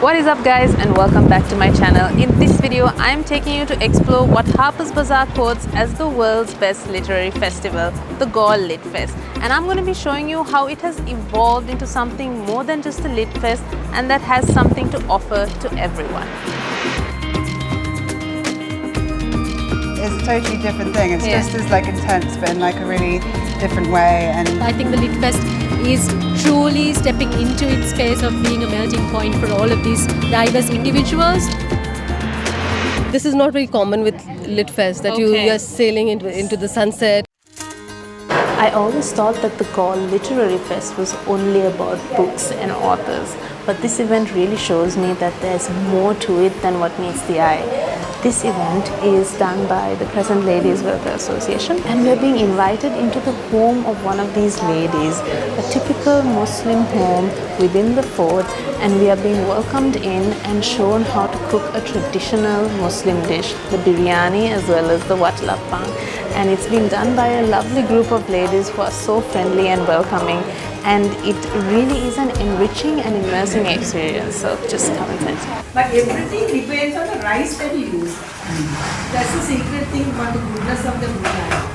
What is up guys, and welcome back to my channel. In this video I'm taking you to explore what Harper's Bazaar quotes as the world's best literary festival, the Galle Lit Fest. And I'm going to be showing you how it has evolved into something more than just a lit fest, and that has something to offer to everyone. It's a totally different thing. It's just as intense, but in a really different way. And I think the Lit Fest is truly stepping into its space of being a melting point for all of these diverse individuals. This is not very common with Lit Fest, that you are sailing into the sunset. I always thought that the Galle Literary Fest was only about books and authors, but this event really shows me that there's more to it than what meets the eye. This event is done by the Crescent Ladies Welfare Association, and we're being invited into the home of one of these ladies, a typical Muslim home within the fort, and we are being welcomed in and shown how to cook a traditional Muslim dish, the biryani as well as the watlappang. And it's been done by a lovely group of ladies who are so friendly and welcoming, and it really is an enriching and immersing experience. So just come inside. But everything depends on the rice that you use. That's the secret thing about the goodness of the biryani.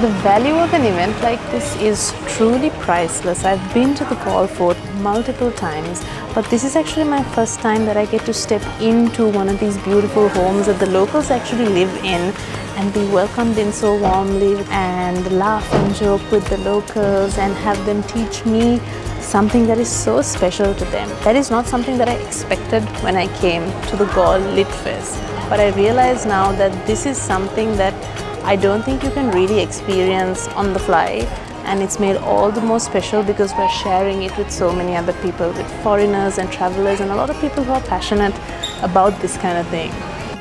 The value of an event like this is truly priceless. I've been to the Galle Fort multiple times, but this is actually my first time that I get to step into one of these beautiful homes that the locals actually live in and be welcomed in so warmly, and laugh and joke with the locals and have them teach me something that is so special to them. That is not something that I expected when I came to the Galle Lit Fest, but I realize now that this is something that I don't think you can really experience on the fly, and it's made all the more special because we're sharing it with so many other people, with foreigners and travelers and a lot of people who are passionate about this kind of thing.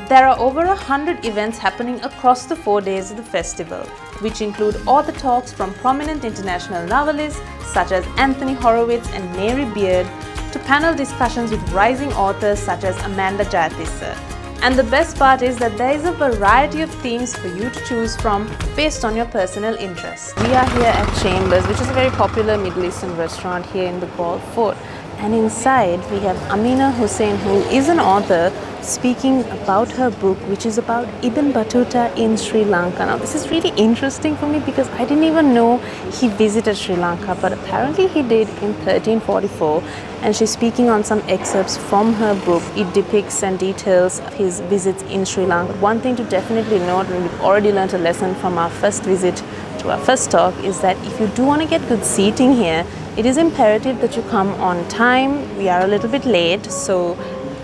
There are over 100 events happening across the 4 days of the festival, which include author talks from prominent international novelists such as Anthony Horowitz and Mary Beard, to panel discussions with rising authors such as Amanda Jayatissa. And the best part is that there is a variety of themes for you to choose from based on your personal interests. We are here at Chambers, which is a very popular Middle Eastern restaurant here in the Galle Fort. And inside we have Amina Hussain, who is an author, speaking about her book, which is about Ibn Battuta in Sri Lanka. Now this is really interesting for me because I didn't even know he visited Sri Lanka, but apparently he did in 1344, and she's speaking on some excerpts from her book. It depicts and details his visits in Sri Lanka. One thing to definitely note, and we've already learned a lesson from our first visit to our first talk, is that if you do want to get good seating here, it is imperative that you come on time. We are a little bit late, so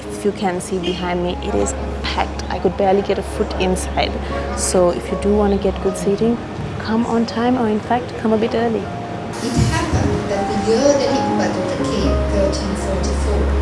if you can see behind me, it is packed. I could barely get a foot inside. So if you do want to get good seating, come on time, or in fact, come a bit early. It happened that the year that Ibn Battuta came, 1344.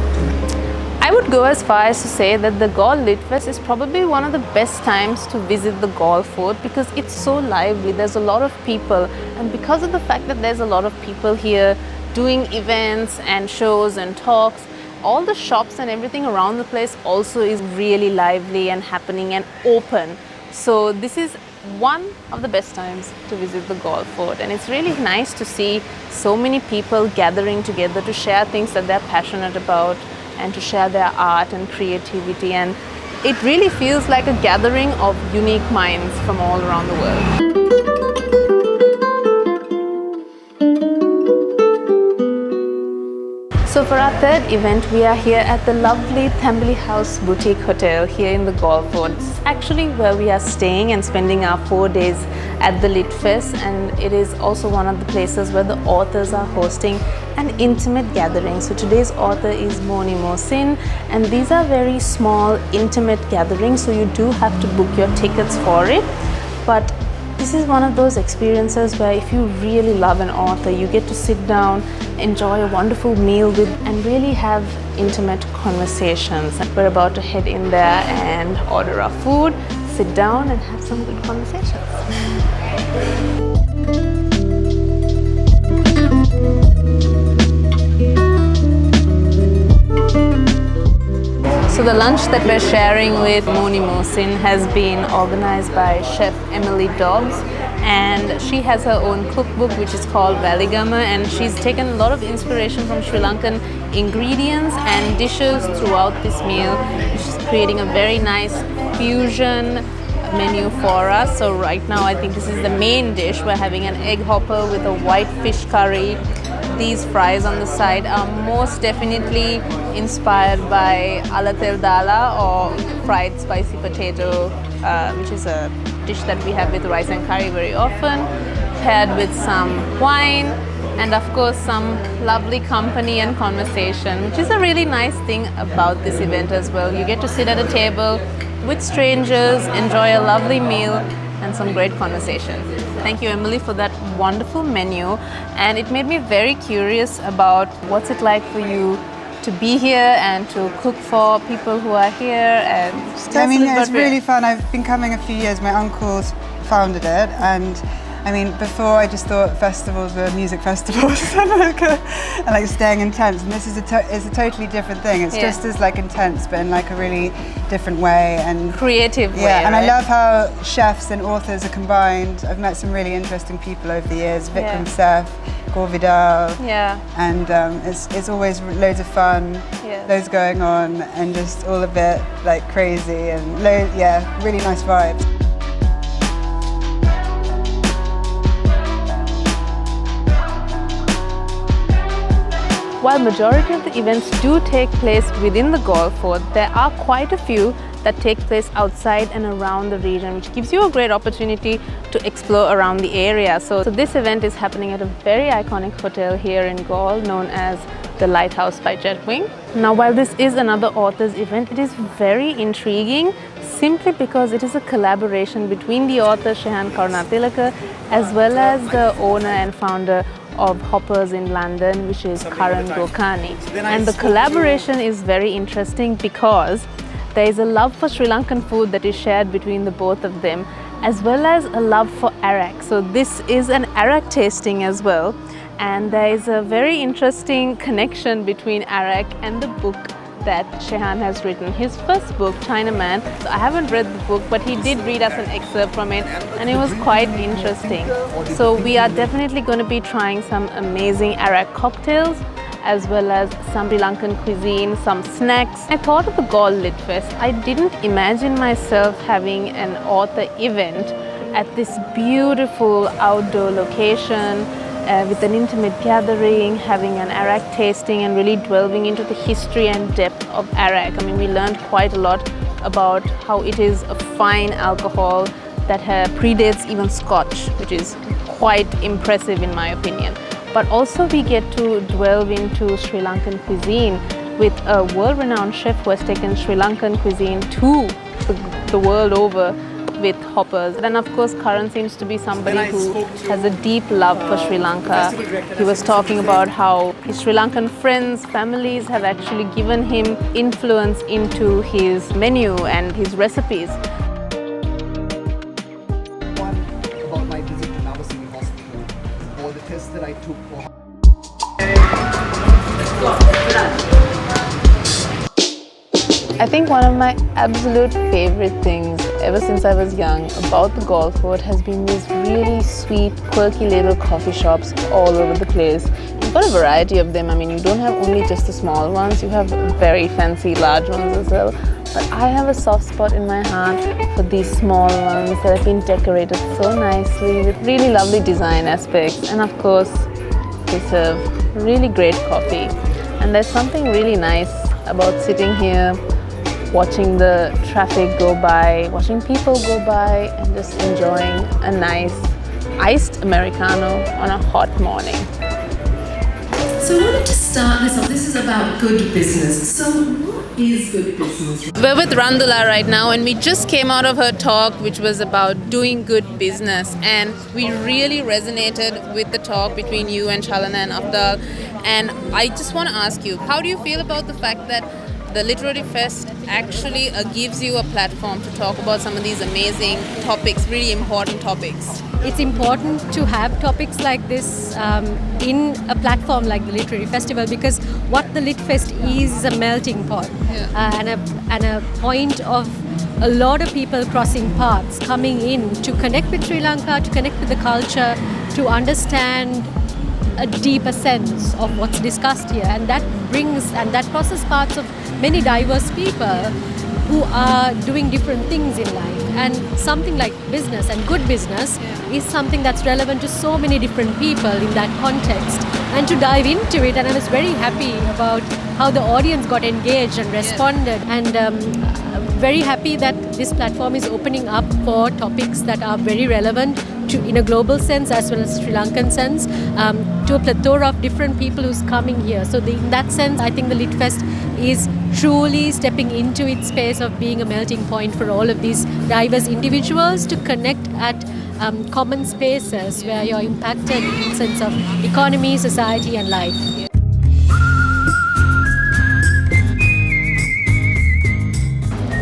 I would go as far as to say that the Galle Lit Fest is probably one of the best times to visit the Galle Fort because it's so lively. There's a lot of people, and because of the fact that there's a lot of people here doing events and shows and talks, all the shops and everything around the place also is really lively and happening and open. So this is one of the best times to visit the Galle Fort, and it's really nice to see so many people gathering together to share things that they're passionate about and to share their art and creativity, and it really feels like a gathering of unique minds from all around the world. So for our third event, we are here at the lovely Thambili House Boutique Hotel here in the Galle Fort. This is actually where we are staying and spending our 4 days at the Lit Fest, and it is also one of the places where the authors are hosting an intimate gathering. So today's author is Moni Mohsin, and these are very small, intimate gatherings, so you do have to book your tickets for it. But this is one of those experiences where if you really love an author, you get to sit down, enjoy a wonderful meal with, and really have intimate conversations. We're about to head in there and order our food, sit down and have some good conversations. So the lunch that we're sharing with Moni Mohsin has been organized by Chef Emily Dobbs, and she has her own cookbook which is called Valigama, and she's taken a lot of inspiration from Sri Lankan ingredients and dishes throughout this meal. She's creating a very nice fusion menu for us. So right now I think this is the main dish. We're having an egg hopper with a white fish curry. These fries on the side are most definitely inspired by alatel dala, or fried spicy potato, which is a dish that we have with rice and curry very often, paired with some wine and of course some lovely company and conversation, which is a really nice thing about this event as well. You get to sit at a table with strangers, enjoy a lovely meal and some great conversation. Thank you, Emily, for that wonderful menu, and it made me very curious about what's it like for you to be here and to cook for people who are here. And I mean, it's really fun. I've been coming a few years. My uncle founded it, and I mean, before I just thought festivals were music festivals and like staying in tents, and this is a totally different thing. It's just as like intense, but in like a really different way and creative way. Yeah, and right? I love how chefs and authors are combined. I've met some really interesting people over the years. Vikram Seth, Gore Vidal. Yeah. And it's always loads of fun, loads going on, and just all a bit like crazy and really nice vibes. While majority of the events do take place within the Galle Fort, there are quite a few that take place outside and around the region, which gives you a great opportunity to explore around the area. So this event is happening at a very iconic hotel here in Galle known as the Lighthouse by Jetwing. Now, while this is another author's event, it is very intriguing simply because it is a collaboration between the author Shehan Karunathilaka as well as the owner and founder of Hoppers in London, which is Karan Gokani. And the collaboration is very interesting because there is a love for Sri Lankan food that is shared between the both of them, as well as a love for Arract. So this is an Arract tasting as well, and there is a very interesting connection between Arract and the book that Shehan has written, his first book, Chinaman. So I haven't read the book, but he did read us an excerpt from it, and it was quite interesting. So we are definitely going to be trying some amazing Arract cocktails, as well as some Sri Lankan cuisine, some snacks. I thought of the Galle Lit Fest. I didn't imagine myself having an author event at this beautiful outdoor location, with an intimate gathering, having an Arract tasting and really delving into the history and depth of Arract. I mean, we learned quite a lot about how it is a fine alcohol that predates even Scotch, which is quite impressive in my opinion. But also we get to delve into Sri Lankan cuisine with a world-renowned chef who has taken Sri Lankan cuisine to the world over with Hoppers. And of course, Karan seems to be somebody who has a deep love for Sri Lanka. He was talking about how his Sri Lankan friends, families have actually given him influence into his menu and his recipes. One about my visit to Navasini Hospital, all the tests that I took for. I think one of my absolute favorite things ever since I was young about the Galle Fort has been these really sweet, quirky little coffee shops all over the place. You've got a variety of them. I mean, you don't have only just the small ones, you have very fancy large ones as well. But I have a soft spot in my heart for these small ones that have been decorated so nicely with really lovely design aspects. And of course, they serve really great coffee. And there's something really nice about sitting here, watching the traffic go by, watching people go by, and just enjoying a nice iced Americano on a hot morning. So I wanted to start this off. This is about good business. So what is good business? We're with Randhula right now, and we just came out of her talk, which was about doing good business, and we really resonated with the talk between you and Channa and Abdal. And I just want to ask you, how do you feel about the fact that the Literary Fest actually gives you a platform to talk about some of these amazing topics, really important topics? It's important to have topics like this in a platform like the Literary Festival, because what the Lit Fest is a melting pot and a point of a lot of people crossing paths, coming in to connect with Sri Lanka, to connect with the culture, to understand a deeper sense of what's discussed here. And that crosses paths of many diverse people who are doing different things in life. And something like business and good business is something that's relevant to so many different people in that context. And to dive into it, and I was very happy about how the audience got engaged and responded. And very happy that this platform is opening up for topics that are very relevant to, in a global sense as well as Sri Lankan sense, to a plethora of different people who's coming here. So in that sense, I think the Lit Fest is truly stepping into its space of being a melting point for all of these diverse individuals to connect at common spaces where you're impacted in sense of economy, society and life.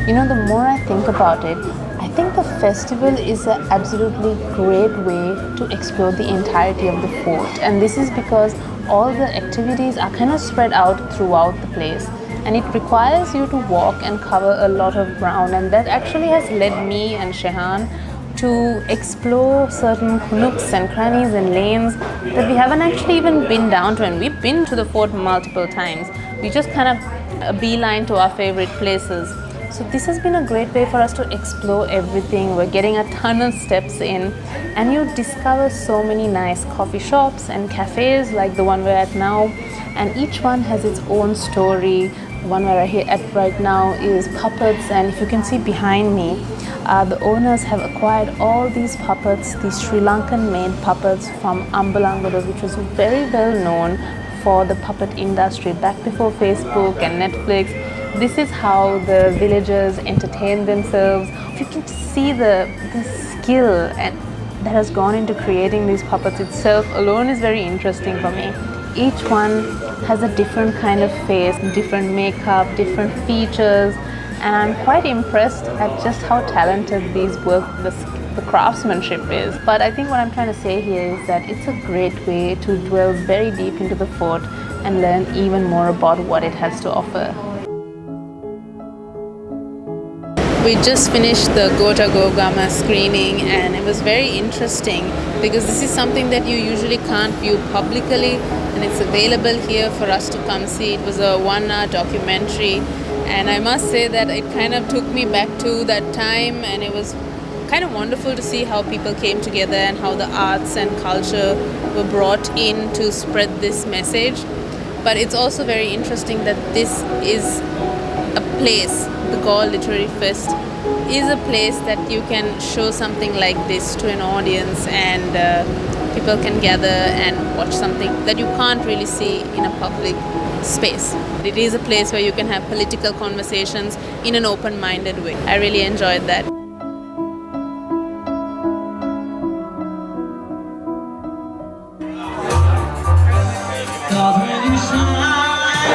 You know, the more I think about it, I think the festival is an absolutely great way to explore the entirety of the fort. And this is because all the activities are kind of spread out throughout the place. And it requires you to walk and cover a lot of ground. And that actually has led me and Shehan to explore certain nooks and crannies and lanes that we haven't actually even been down to. And we've been to the fort multiple times. We just kind of beeline to our favorite places. So this has been a great way for us to explore everything. We're getting a ton of steps in, and you discover so many nice coffee shops and cafes like the one we're at now, and each one has its own story. The one we're at right now is puppets, and if you can see behind me, the owners have acquired all these puppets, these Sri Lankan made puppets from Ambalangadu, which was very well known for the puppet industry back before Facebook and Netflix. This is how the villagers entertain themselves. You can see the skill that has gone into creating these puppets itself alone is very interesting for me. Each one has a different kind of face, different makeup, different features, and I'm quite impressed at just how talented the craftsmanship is. But I think what I'm trying to say here is that it's a great way to dwell very deep into the fort and learn even more about what it has to offer. We just finished the Gota Gogama screening, and it was very interesting because this is something that you usually can't view publicly, and it's available here for us to come see. It was a 1-hour documentary, and I must say that it kind of took me back to that time, and it was kind of wonderful to see how people came together and how the arts and culture were brought in to spread this message. But it's also very interesting that this is a place, the Galle Literary Fest is a place that you can show something like this to an audience, and people can gather and watch something that you can't really see in a public space. It is a place where you can have political conversations in an open-minded way. I really enjoyed that.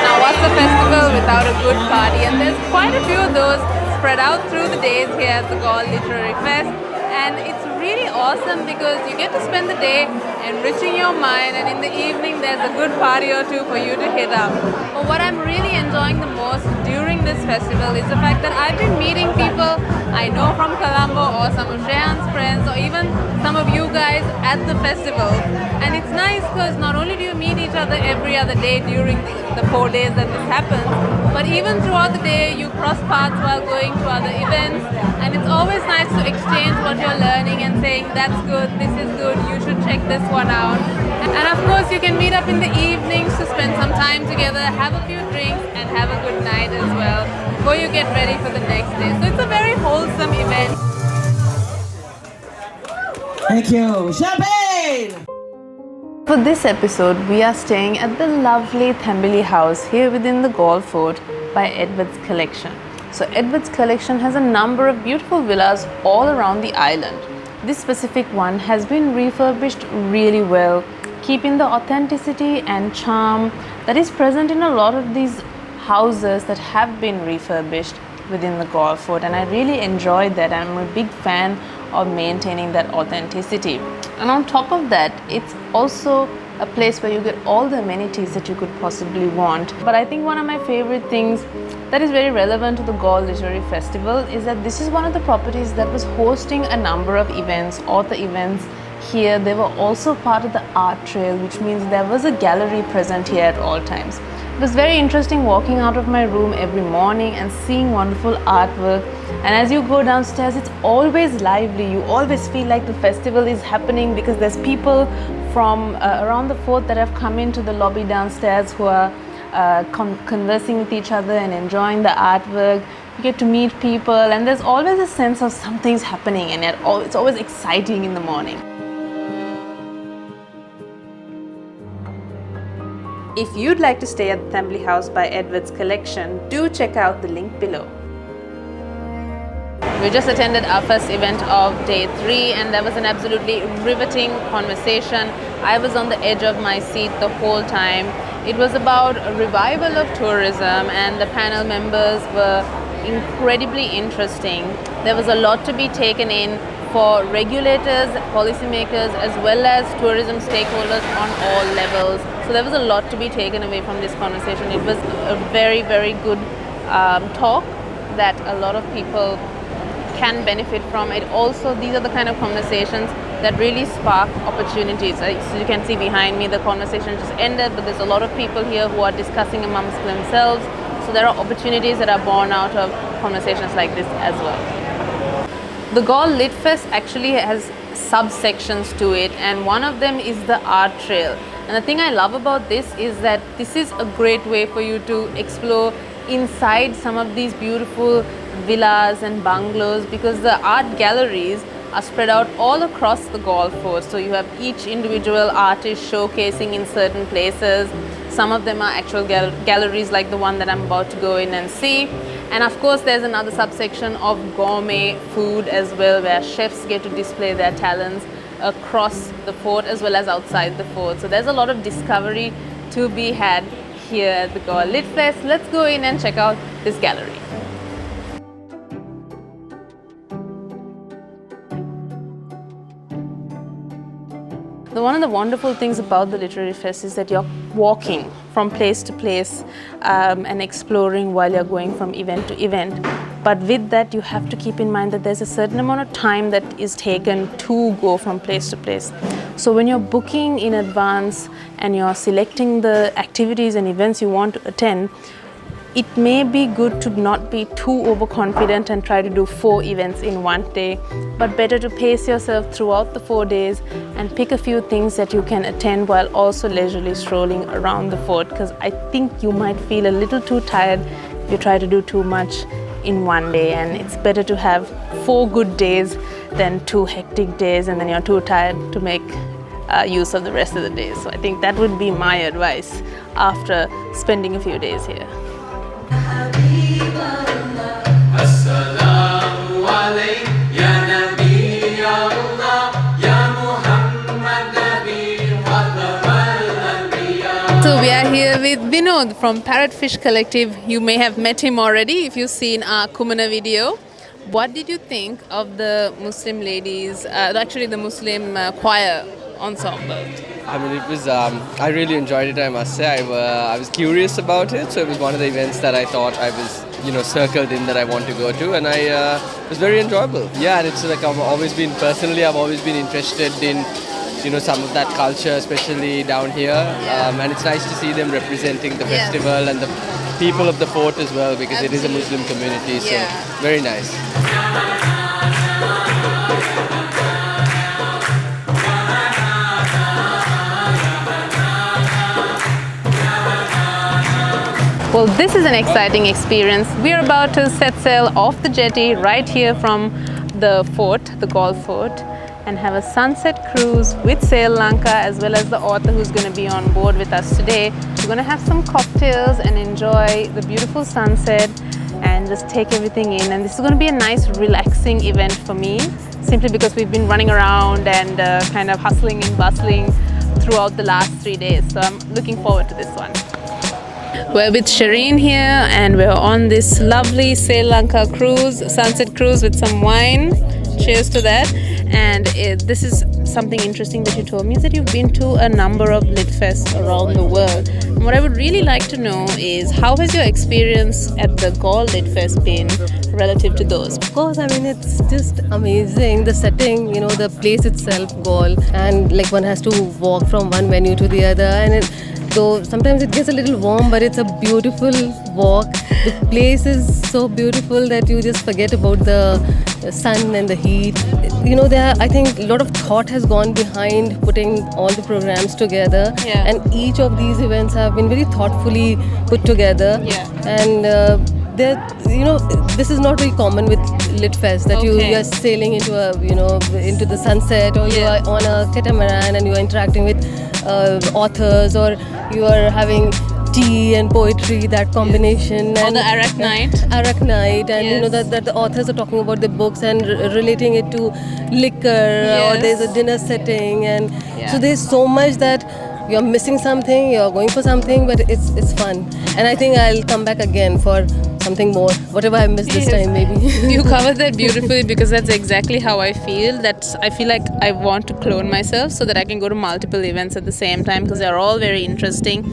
Now what's a festival without a good party? And there's quite a few of those spread out through the days here at the Galle Literary Fest, and it's really awesome because you get to spend the day enriching your mind, and in the evening there's a good party or two for you to hit up. But what I'm really enjoying the most during this festival is the fact that I've been meeting people I know from Colombo or some of Shehan's friends or even some of you guys at the festival. And it's nice because not only do you meet each other every other day during the 4 days that this happens, but even throughout the day you cross paths while going to other events, and it's always nice to exchange what you're learning and saying that's good, this is good, you should check this one out. And of course you can meet up in the evenings to spend some time together, have a few drinks and have a good night as well before you get ready for the next day. So it's a very wholesome event. Thank you. Champagne! For this episode, we are staying at the lovely Thambili house here within the Galle Fort by Edward's Collection. So Edward's Collection has a number of beautiful villas all around the island. This specific one has been refurbished really well, keeping the authenticity and charm that is present in a lot of these houses that have been refurbished within the Galle Fort, and I really enjoyed that. I'm a big fan of maintaining that authenticity. And on top of that, it's also a place where you get all the amenities that you could possibly want. But I think one of my favorite things that is very relevant to the Galle Literary Festival is that this is one of the properties that was hosting a number of events, author events here. They were also part of the art trail, which means there was a gallery present here at all times. It was very interesting walking out of my room every morning and seeing wonderful artwork. And as you go downstairs, it's always lively. You always feel like the festival is happening because there's people from around the fort that have come into the lobby downstairs who are conversing with each other and enjoying the artwork. You get to meet people, and there's always a sense of something's happening, and it's always exciting in the morning. If you'd like to stay at the Thambili House by Edwards Collection, do check out the link below. We just attended our first event of day 3, and there was an absolutely riveting conversation. I was on the edge of my seat the whole time. It was about a revival of tourism, and the panel members were incredibly interesting. There was a lot to be taken in for regulators, policymakers, as well as tourism stakeholders on all levels. So there was a lot to be taken away from this conversation. It was a very, very good talk that a lot of people can benefit from. It also, these are the kind of conversations that really spark opportunities. So you can see behind me, the conversation just ended, but there's a lot of people here who are discussing amongst themselves. So there are opportunities that are born out of conversations like this as well. The Galle Lit Fest actually has subsections to it, and one of them is the art trail. And the thing I love about this is that this is a great way for you to explore inside some of these beautiful villas and bungalows, because the art galleries are spread out all across the Galle Fort. So you have each individual artist showcasing in certain places. Some of them are actual galleries like the one that I'm about to go in and see. And of course there's another subsection of gourmet food as well, where chefs get to display their talents across the fort as well as outside the fort. So there's a lot of discovery to be had here at the Galle Lit Fest. Let's go in and check out this gallery. One of the wonderful things about the Literary Fest is that you're walking from place to place and exploring while you're going from event to event. But with that, you have to keep in mind that there's a certain amount of time that is taken to go from place to place. So when you're booking in advance and you're selecting the activities and events you want to attend, it may be good to not be too overconfident and try to do 4 events in one day, but better to pace yourself throughout the 4 days and pick a few things that you can attend while also leisurely strolling around the fort, because I think you might feel a little too tired if you try to do too much in one day, and it's better to have 4 good days than 2 hectic days and then you're too tired to make use of the rest of the days. So I think that would be my advice after spending a few days here. So we are here with Vinod from Parrotfish Collective. You may have met him already if you've seen our Kumana video. What did you think of the Muslim ladies, actually the Muslim choir ensemble? I mean, it was, I really enjoyed it, I must say. I was curious about it, so it was one of the events that I thought I was, circled in that I want to go to, and it was very enjoyable. Yeah, and it's like I've always been interested in, some of that culture, especially down here, and it's nice to see them representing the festival and the people of the fort as well, because it is a Muslim community, so very nice. Well, this is an exciting experience. We are about to set sail off the jetty right here from the fort, the Galle Fort, and have a sunset cruise with Sail Lanka, as well as the author who's going to be on board with us today. We're going to have some cocktails and enjoy the beautiful sunset and just take everything in. And this is going to be a nice relaxing event for me, simply because we've been running around and kind of hustling and bustling throughout the last 3 days. So I'm looking forward to this one. We're with Shireen here, and we're on this lovely Sail Lanka cruise, sunset cruise with some wine. Cheers to that. And this is something interesting that you told me is that you've been to a number of Lit Fests around the world. And what I would really like to know is, how has your experience at the Galle Lit Fest been relative to those? Of course, I mean, it's just amazing. The setting, you know, the place itself, Galle, and like one has to walk from one venue to the other, and so sometimes it gets a little warm, but it's a beautiful walk. The place is so beautiful that you just forget about the sun and the heat. You know, I think a lot of thought has gone behind putting all the programs together, and each of these events have been very thoughtfully put together. And you know, this is not very common with Lit Fest, that you are sailing into into the sunset, or you are on a catamaran and you are interacting with authors, or you are having tea and poetry, that combination. Or the Arract night. Arract night, and you know that the authors are talking about their books and relating it to liquor, or there's a dinner setting, and so there's so much that you're missing something, you're going for something, but it's fun. And I think I'll come back again for something more, whatever I missed this time maybe. You covered that beautifully, because that's exactly how I feel. I feel like I want to clone myself so that I can go to multiple events at the same time, because they're all very interesting.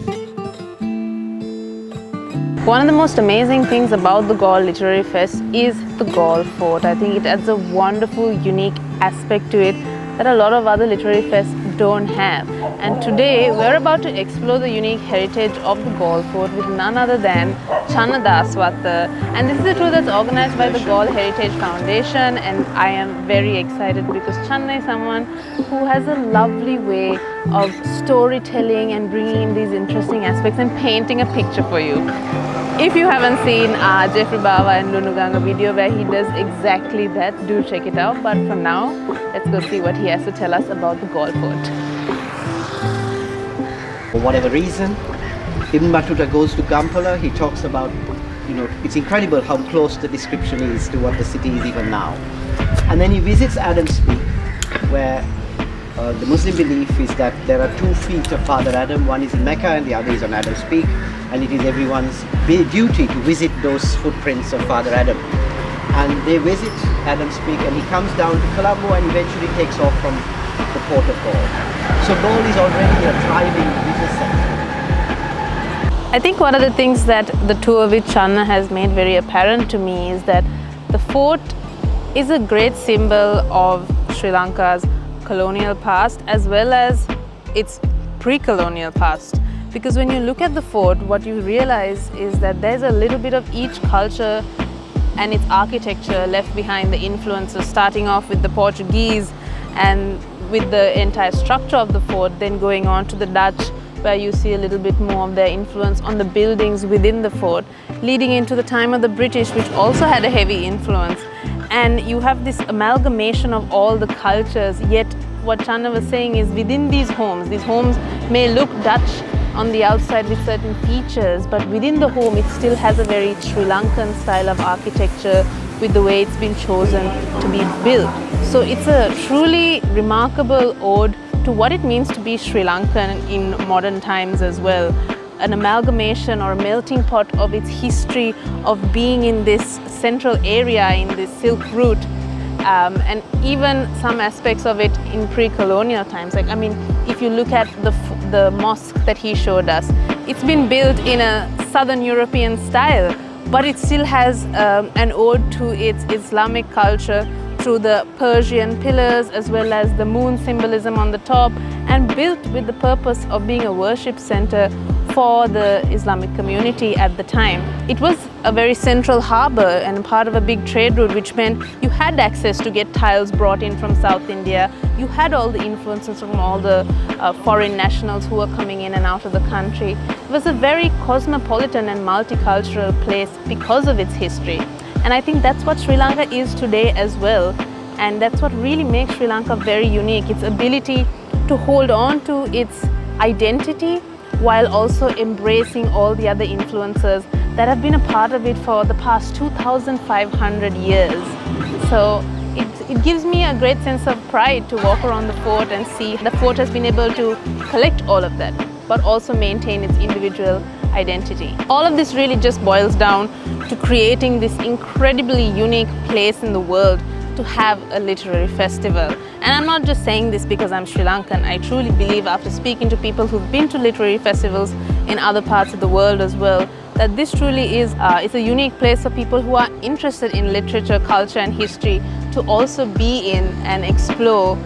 One of the most amazing things about the Galle Literary Fest is the Galle Fort. I think it adds a wonderful, unique aspect to it that a lot of other literary fests don't have. And today we're about to explore the unique heritage of the Galle Fort with none other than Channa Daaswatte. And this is a tour that's organized by the Galle Heritage Foundation, and I am very excited because Channa is someone who has a lovely way of storytelling and bringing in these interesting aspects and painting a picture for you. If you haven't seen Jeffrey Bawa and Lunuganga video where he does exactly that, do check it out. But for now, let's go see what he has to tell us about the Galle Fort. For whatever reason, Ibn Battuta goes to Kampala. He talks about, you know, it's incredible how close the description is to what the city is even now. And then he visits Adam's Peak, where the Muslim belief is that there are 2 feet of Father Adam. One is in Mecca and the other is on Adam's Peak. And it is everyone's duty to visit those footprints of Father Adam. And they visit Adam's Peak, and he comes down to Colombo and eventually takes off from the port of Galle. So Galle is already a thriving business center. I think one of the things that the tour with Channa has made very apparent to me is that the fort is a great symbol of Sri Lanka's colonial past as well as its pre-colonial past. Because when you look at the fort, what you realize is that there's a little bit of each culture and its architecture left behind, the influences, starting off with the Portuguese and with the entire structure of the fort, then going on to the Dutch, where you see a little bit more of their influence on the buildings within the fort, leading into the time of the British, which also had a heavy influence. And you have this amalgamation of all the cultures, yet what Channa was saying is within these homes may look Dutch on the outside with certain features, but within the home it still has a very Sri Lankan style of architecture with the way it's been chosen to be built. So it's a truly remarkable ode to what it means to be Sri Lankan in modern times as well. An amalgamation or a melting pot of its history of being in this central area, in this Silk Route, and even some aspects of it in pre-colonial times. Like, I mean, if you look at the mosque that he showed us, it's been built in a Southern European style, but it still has an ode to its Islamic culture through the Persian pillars as well as the moon symbolism on the top, and built with the purpose of being a worship center for the Islamic community at the time. It was a very central harbor and part of a big trade route, which meant you had access to get tiles brought in from South India. You had all the influences from all the foreign nationals who were coming in and out of the country. It was a very cosmopolitan and multicultural place because of its history. And I think that's what Sri Lanka is today as well. And that's what really makes Sri Lanka very unique, its ability to hold on to its identity while also embracing all the other influences that have been a part of it for the past 2,500 years. So it gives me a great sense of pride to walk around the fort and see the fort has been able to collect all of that, but also maintain its individual identity. All of this really just boils down to creating this incredibly unique place in the world to to have a literary festival. And I'm not just saying this because I'm Sri Lankan. I truly believe, after speaking to people who've been to literary festivals in other parts of the world as well, that this truly is it's a unique place for people who are interested in literature, culture and history to also be in and explore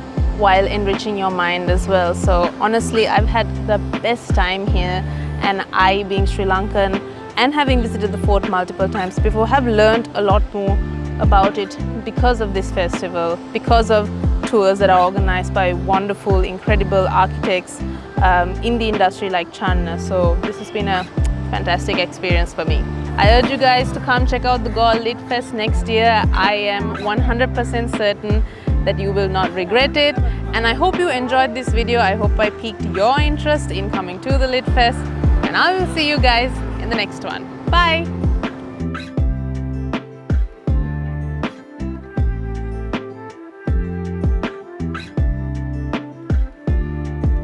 while enriching your mind as well. So honestly, I've had the best time here, and I, being Sri Lankan and having visited the fort multiple times before, have learned a lot more about it because of this festival, because of tours that are organized by wonderful, incredible architects in the industry like Channa. So this has been a fantastic experience for me. I urge you guys to come check out the Galle Lit Fest next year. I am 100% certain that you will not regret it, and I hope you enjoyed this video. I hope I piqued your interest in coming to the Lit Fest, and I will see you guys in the next one. Bye!